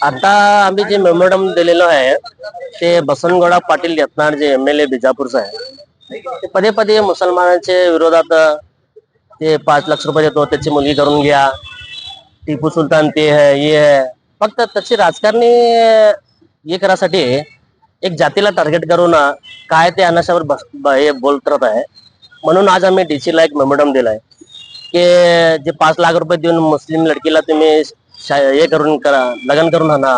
आता आम्ही जे मेमोरंडम दिलेलं आहे ते बसवनगौडा पाटील यत्नाळ जे MLA बिजापूरचा आहे ते पदे पदे मुसलमानांच्या विरोधात ते 5 लाख रुपये देतो, त्याची मुलगी करून घ्या, टिपू सुलतान ते है ये है, फक्त तशी राजकारणी हे करासाठी एक जातीला टार्गेट करून काय ते अनाशावर हे बोलत राहत आहे. म्हणून आज आम्ही DC ला एक मेमोरंडम दिलाय की जे 5 लाख रुपये देऊन मुस्लिम लडकीला तुम्ही हे करून करा, लग्न करून आणा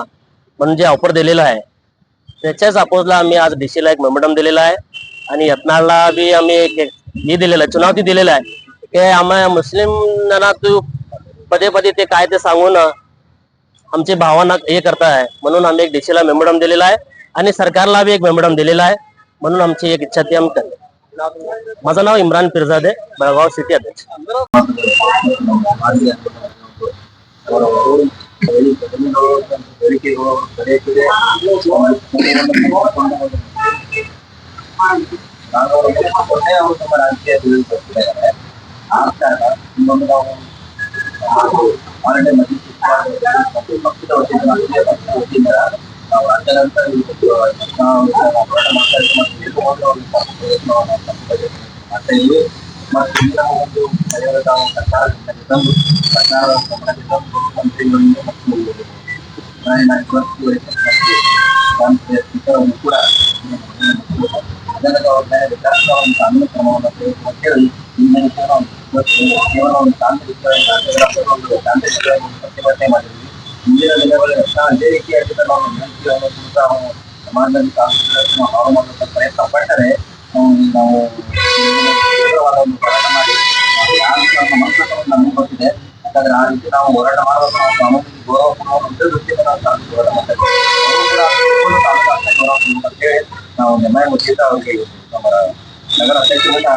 म्हणून जे ऑफर दिलेलं आहे त्याच्याच अपोजला आम्ही आज DC ला एक मेमोरंडम दिलेला आहे. आणि यत्नाळला बी आम्ही एक हे दिलेलं आहे, चुनावती दिलेला आहे की आम्हाला मुस्लिमांना तू पदे पदे ते काय ते सांगून आमचे भावांना हे करताय, म्हणून आम्ही एक DC ला मेमोरंडम दिलेला आहे आणि सरकारला बी एक मेमोरंडम दिलेला आहे. म्हणून आमची एक इच्छा ती आम्ही करतो. माझं नाव इम्रान पिरजादे, बेळगाव सिटी अध्यक्ष. ಮುಂದಿನ ದಿನಗಳಲ್ಲಿ ಅದೇ ರೀತಿಯಾಗಿ ನಾವು ವಿನಂತಿಯನ್ನು ಕೂಡ ಸಮಾಜದಲ್ಲಿ ಮಾಡುವಂತ ಪ್ರಯತ್ನ ಪಟ್ಟರೆ ನಾವು ತೀವ್ರವಾದ ಒಂದು ಹೋರಾಟ ಮಾಡಿ ಯಾವ ಮಕ್ಕಳನ್ನು ನಮಗೆ ಗೊತ್ತಿದೆ. ಯಾಕಂದ್ರೆ ಆ ರೀತಿ ನಾವು ಹೋರಾಟ ಮಾಡುವಾಗ ನಾವು ಸಾಮಾಜಿಕ ಗೌರವಪೂರ್ಣ ದೃಷ್ಟಿಯಿಂದ ನಾವು ಸಾಧಿಸುವ ಗೌರವ ಅಂತ ಹೇಳಿ ನಾವು ನಿರ್ಣಯ ಮುಚ್ಚಿದ್ದ ಅವರಿಗೆ ನಮ್ಮ ನಗರ ಅಧ್ಯಕ್ಷರಿಂದ